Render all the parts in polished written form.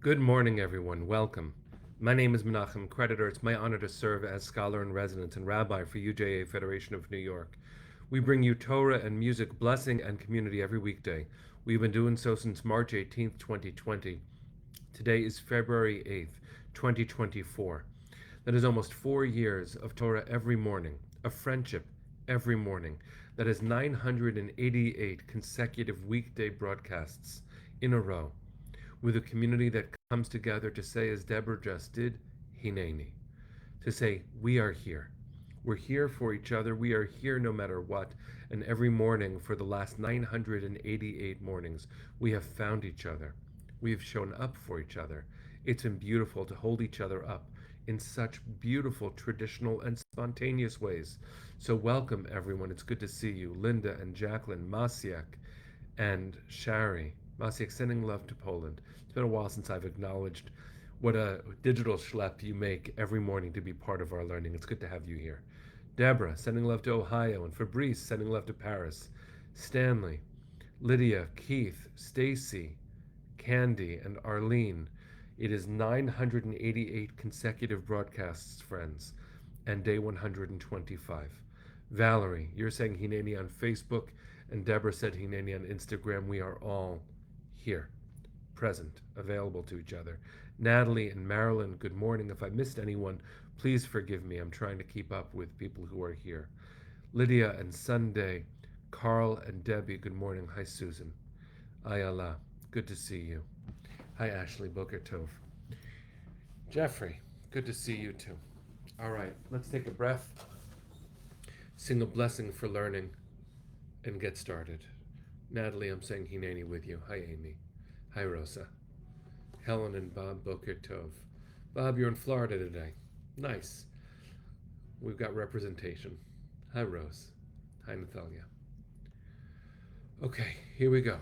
Good morning, everyone. Welcome. My name is Menachem Creditor. It's my honor to serve as scholar in residence and rabbi for UJA Federation of New York. We bring you Torah and music, blessing, and community every weekday. We've been doing so since March 18th, 2020. Today is February 8th, 2024. That is almost 4 years of Torah every morning, of friendship every morning. That is 988 consecutive weekday broadcasts in a row, with a community that comes together to say, as Deborah just did, Hineni. To say, we are here. We're here for each other. We are here no matter what. And every morning for the last 988 mornings, we have found each other. We have shown up for each other. It's been beautiful to hold each other up in such beautiful, traditional, and spontaneous ways. So welcome, everyone. It's good to see you. Linda and Jacqueline, Masiak and Shari. Masiak, sending love to Poland. It's been a while since I've acknowledged what a digital schlep you make every morning to be part of our learning. It's good to have you here. Deborah, sending love to Ohio, and Fabrice, sending love to Paris. Stanley, Lydia, Keith, Stacy, Candy, and Arlene. It is 988 consecutive broadcasts, friends, and day 125. Valerie, you're saying Hineni on Facebook, and Deborah said Hineni on Instagram. We are all here, present, available to each other. Natalie and Marilyn, good morning. If I missed anyone, please forgive me. I'm trying to keep up with people who are here. Lydia and Sunday, Carl and Debbie, good morning. Hi, Susan. Ayala, good to see you. Hi, Ashley, Boker Tov. Jeffrey, good to see you too. All right, let's take a breath, sing a blessing for learning, and get started. Natalie, I'm saying Hineni with you. Hi, Amy. Hi, Rosa. Helen and Bob, Boker Tov. Bob, you're in Florida today. Nice. We've got representation. Hi, Rose. Hi, Natalia. Okay, here we go.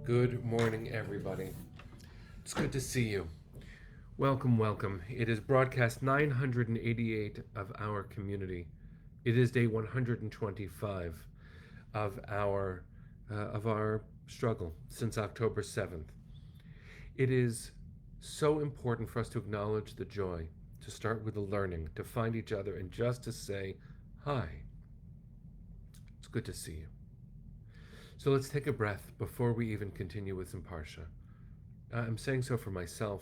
Good morning, everybody. It's good to see you. Welcome, welcome. It is broadcast 988 of our community. It is day 125 of our struggle since October 7th. It is so important for us to acknowledge the joy, to start with the learning, to find each other, and just to say hi. It's good to see you. So let's take a breath before we even continue with some Parsha. I'm saying so for myself.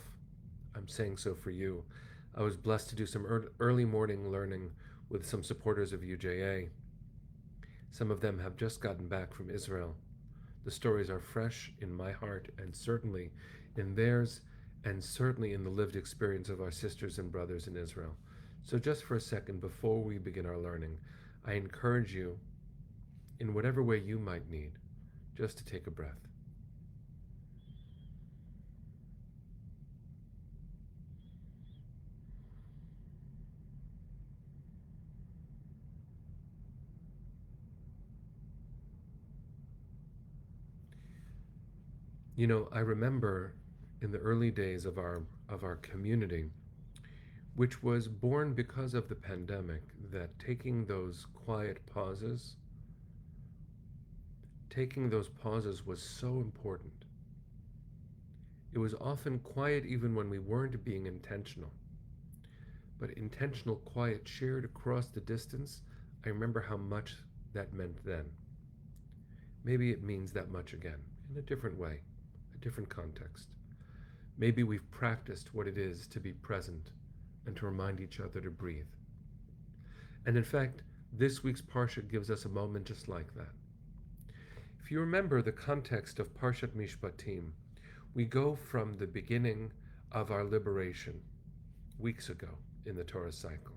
I'm saying so for you. I was blessed to do some early morning learning with some supporters of UJA. Some of them have just gotten back from Israel. The stories are fresh in my heart and certainly in theirs, and certainly in the lived experience of our sisters and brothers in Israel. So just for a second, before we begin our learning, I encourage you, in whatever way you might need, just to take a breath. You know, I remember in the early days of our community, which was born because of the pandemic, that taking those pauses was so important. It was often quiet even when we weren't being intentional, but intentional quiet shared across the distance. I remember how much that meant then. Maybe it means that much again, in a different way, a different context. Maybe we've practiced what it is to be present and to remind each other to breathe. And in fact, this week's Parsha gives us a moment just like that. If you remember the context of Parshat Mishpatim, we go from the beginning of our liberation weeks ago in the Torah cycle,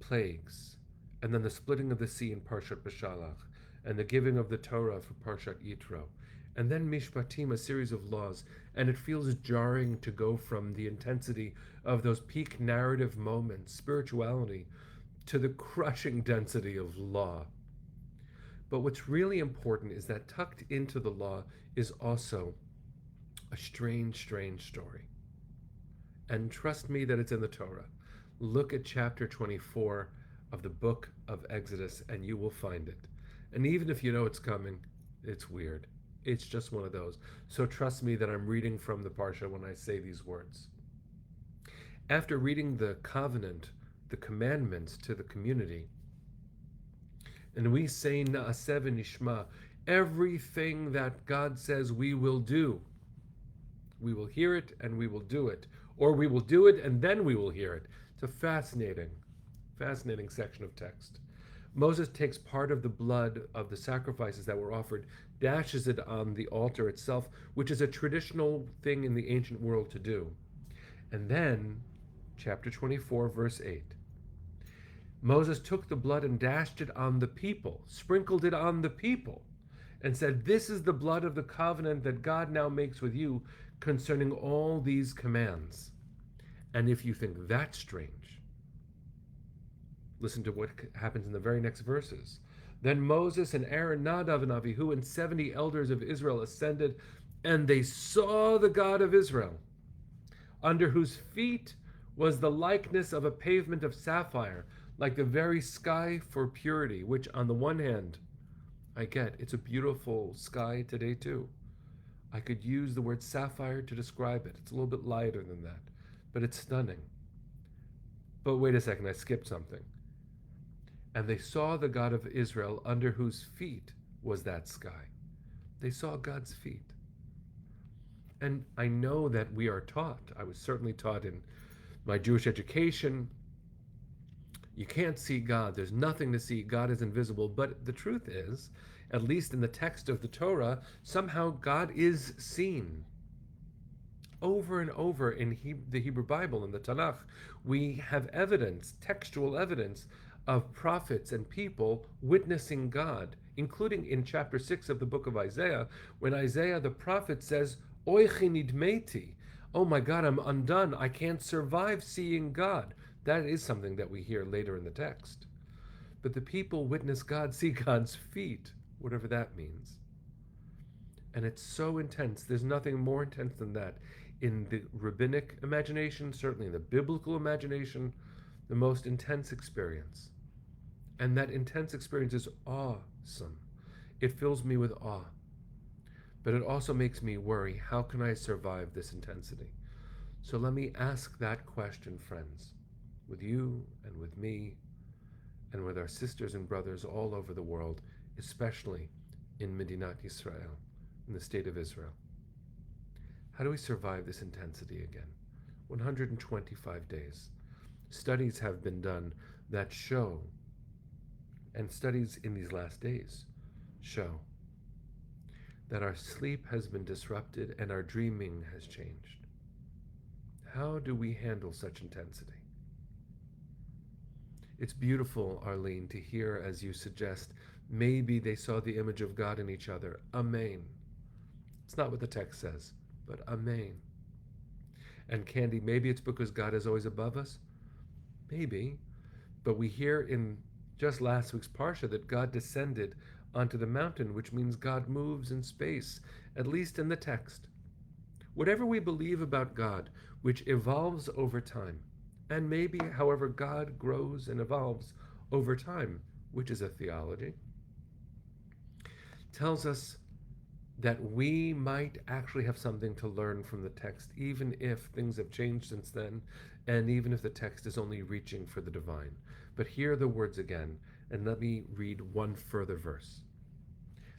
plagues, and then the splitting of the sea in Parshat Beshalach, and the giving of the Torah for Parshat Yitro, and then Mishpatim, a series of laws, and it feels jarring to go from the intensity of those peak narrative moments, spirituality, to the crushing density of law. But what's really important is that tucked into the law is also a strange, strange story. And trust me that it's in the Torah. Look at chapter 24 of the book of Exodus and you will find it. And even if you know it's coming, it's weird. It's just one of those. So trust me that I'm reading from the Parsha when I say these words. After reading the covenant, the commandments to the community, and we say Na'aseh v'nishma, everything that God says we will do. We will hear it and we will do it. Or we will do it and then we will hear it. It's a fascinating, fascinating section of text. Moses takes part of the blood of the sacrifices that were offered, dashes it on the altar itself, which is a traditional thing in the ancient world to do. And then, chapter 24, verse 8. Moses took the blood and dashed it on the people, sprinkled it on the people, and said, "This is the blood of the covenant that God now makes with you concerning all these commands." And if you think that's strange, listen to what happens in the very next verses. Then Moses and Aaron, Nadav and Avihu, and 70 elders of Israel ascended, and they saw the God of Israel, under whose feet was the likeness of a pavement of sapphire, like the very sky for purity, which on the one hand, I get, it's a beautiful sky today too. I could use the word sapphire to describe it. It's a little bit lighter than that, but it's stunning. But wait a second, I skipped something. And they saw the God of Israel, under whose feet was that sky. They saw God's feet. And I know that we are taught, I was certainly taught in my Jewish education, you can't see God. There's nothing to see. God is invisible. But the truth is, at least in the text of the Torah, somehow God is seen. Over and over in the Hebrew Bible, in the Tanakh, we have evidence, textual evidence, of prophets and people witnessing God, including in chapter 6 of the book of Isaiah, when Isaiah the prophet says, "Oy chinidmeti," oh my God, I'm undone. I can't survive seeing God. That is something that we hear later in the text. But the people witness God, see God's feet, whatever that means. And it's so intense. There's nothing more intense than that. In the rabbinic imagination, certainly in the biblical imagination, the most intense experience. And that intense experience is awesome. It fills me with awe. But it also makes me worry, how can I survive this intensity? So let me ask that question, friends, with you and with me and with our sisters and brothers all over the world, especially in Medinat Yisrael, in the state of Israel. How do we survive this intensity again? 125 days. Studies have been done that show, and studies in these last days show, that our sleep has been disrupted and our dreaming has changed. How do we handle such intensity? It's beautiful, Arlene, to hear as you suggest, maybe they saw the image of God in each other. Amen. It's not what the text says, but amen. And Candy, maybe it's because God is always above us? Maybe. But we hear in just last week's Parsha that God descended onto the mountain, which means God moves in space, at least in the text. Whatever we believe about God, which evolves over time, and maybe, however, God grows and evolves over time, which is a theology, tells us that we might actually have something to learn from the text, even if things have changed since then, and even if the text is only reaching for the divine. But hear the words again, and let me read one further verse.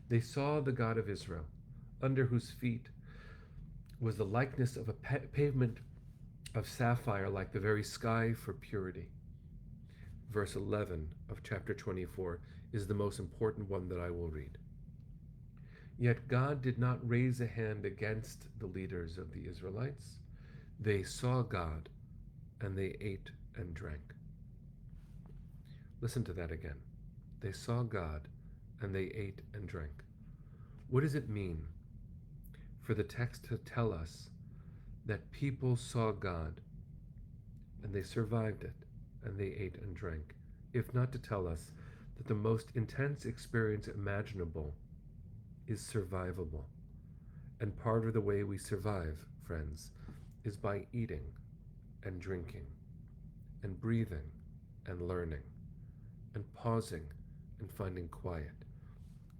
They saw the God of Israel, under whose feet was the likeness of a pavement of sapphire, like the very sky for purity. Verse 11 of chapter 24 is the most important one that I will read. Yet God did not raise a hand against the leaders of the Israelites. They saw God, and they ate and drank. Listen to that again. They saw God, and they ate and drank. What does it mean for the text to tell us that people saw God, and they survived it, and they ate and drank, if not to tell us that the most intense experience imaginable is survivable? And part of the way we survive, friends, is by eating and drinking and breathing and learning and pausing and finding quiet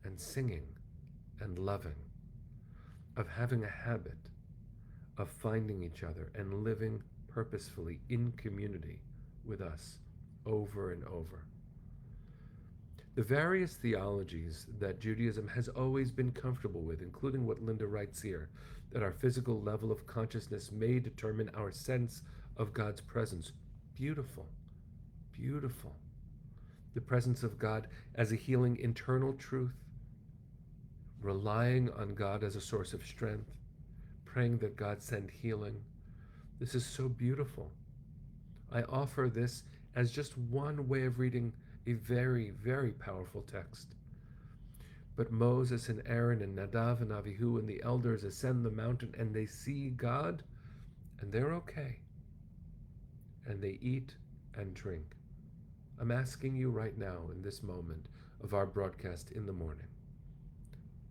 and singing and loving, of having a habit of finding each other and living purposefully in community with us over and over. The various theologies that Judaism has always been comfortable with, including what Linda writes here, that our physical level of consciousness may determine our sense of God's presence. Beautiful, beautiful. The presence of God as a healing internal truth, relying on God as a source of strength, praying that God send healing. This is so beautiful. I offer this as just one way of reading a very, very powerful text. But Moses and Aaron and Nadav and Avihu and the elders ascend the mountain, and they see God, and they're okay. And they eat and drink. I'm asking you right now, in this moment of our broadcast in the morning,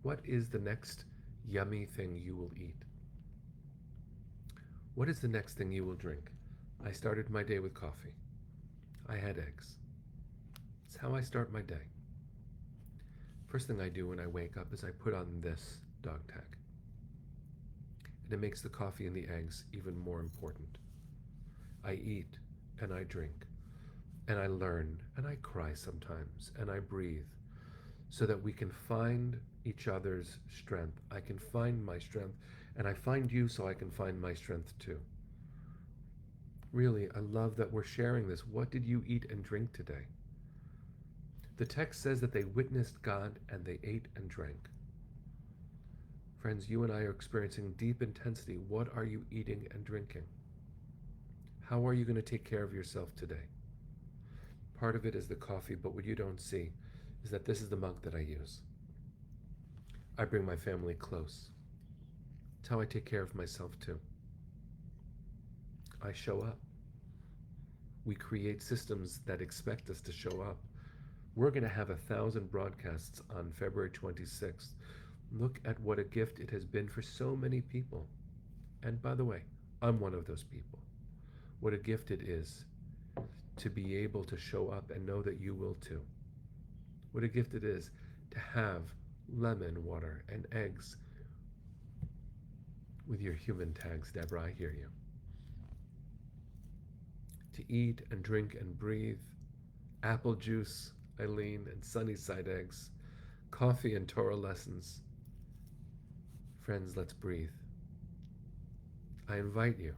what is the next yummy thing you will eat? What is the next thing you will drink? I started my day with coffee. I had eggs. It's how I start my day. First thing I do when I wake up is I put on this dog tag. And it makes the coffee and the eggs even more important. I eat and I drink and I learn and I cry sometimes and I breathe so that we can find each other's strength. I can find my strength and I find you so I can find my strength too. Really, I love that we're sharing this. What did you eat and drink today? The text says that they witnessed God and they ate and drank. Friends, you and I are experiencing deep intensity. What are you eating and drinking? How are you going to take care of yourself today? Part of it is the coffee, but what you don't see is that this is the mug that I use. I bring my family close. It's how I take care of myself too. I show up. We create systems that expect us to show up. We're going to have 1,000 broadcasts on February 26th. Look at what a gift it has been for so many people. And by the way, I'm one of those people. What a gift it is to be able to show up and know that you will too. What a gift it is to have lemon water and eggs with your human tags. Deborah, I hear you. To eat and drink and breathe, apple juice, Eileen, and sunny side eggs, coffee and Torah lessons. Friends, let's breathe. I invite you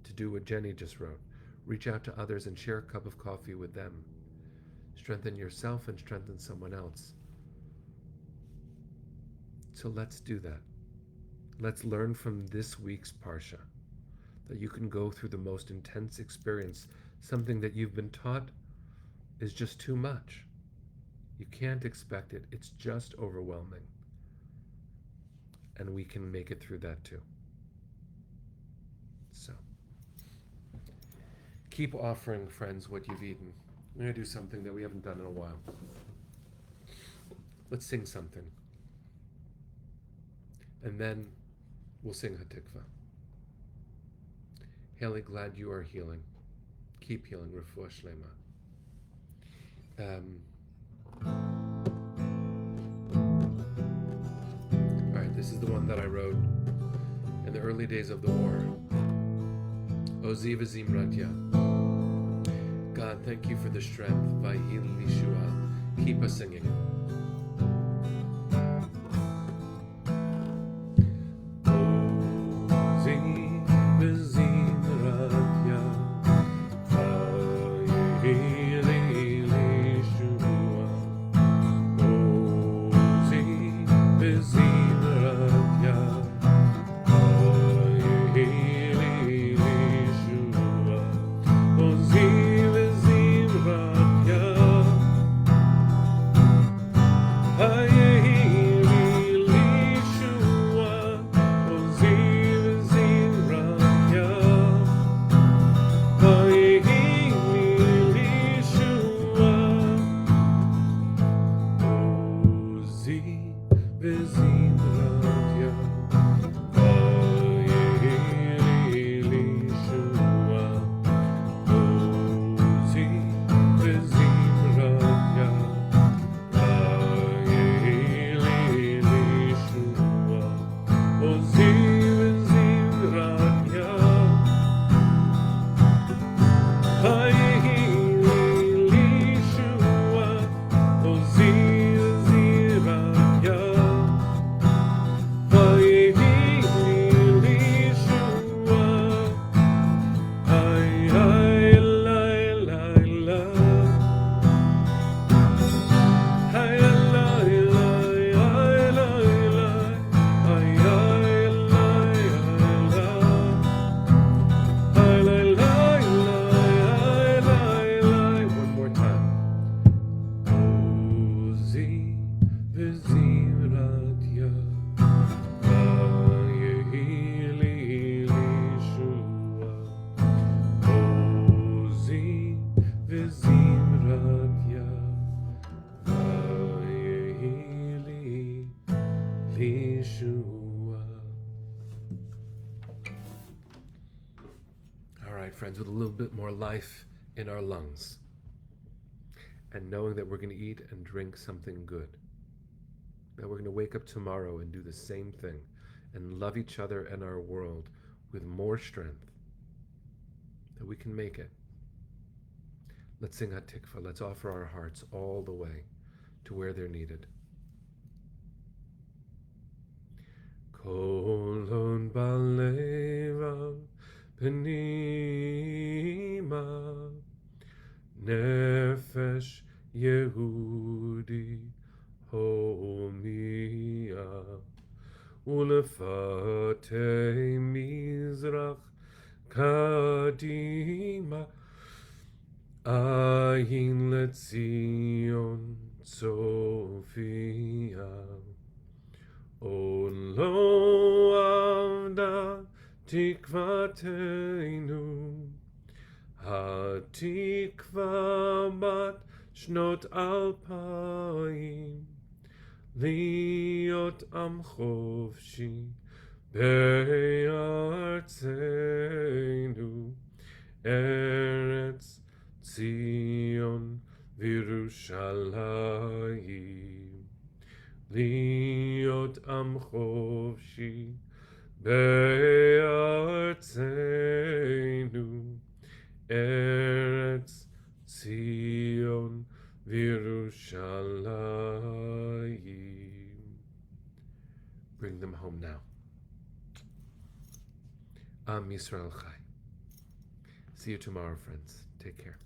to do what Jenny just wrote. Reach out to others and share a cup of coffee with them. Strengthen yourself and strengthen someone else. So let's do that. Let's learn from this week's Parsha that you can go through the most intense experience, something that you've been taught is just too much. You can't expect it. It's just overwhelming. And we can make it through that too. So, keep offering, friends, what you've eaten. We're going to do something that we haven't done in a while. Let's sing something. and then we'll sing Hatikva. Haley, glad you are healing. Keep healing, Refuah Shlema. All right, this is the one that I wrote in the early days of the war. Oziv Zimratya. God, thank you for the strength. Vayil Lishua. Keep us singing. All right, friends, with a little bit more life in our lungs, and knowing that we're going to eat and drink something good, that we're going to wake up tomorrow and do the same thing and love each other and our world with more strength, that we can make it. Let's sing Hatikva. Let's offer our hearts all the way to where they're needed. Kolon baleva penima nefesh Yehudi homia ulefate mizrach kadima ayin letzion Sophia. O lo avda tikvateinu, hatikva bat shnot alpayim, liot am chovshi be'artzeinu, Eretz Zion v'Yerushalayim. Liot am chovshi be'artzeinu, Eretz Zion v'Yerushalayim. Bring them home now. Am Yisrael Chai. See you tomorrow, friends. Take care.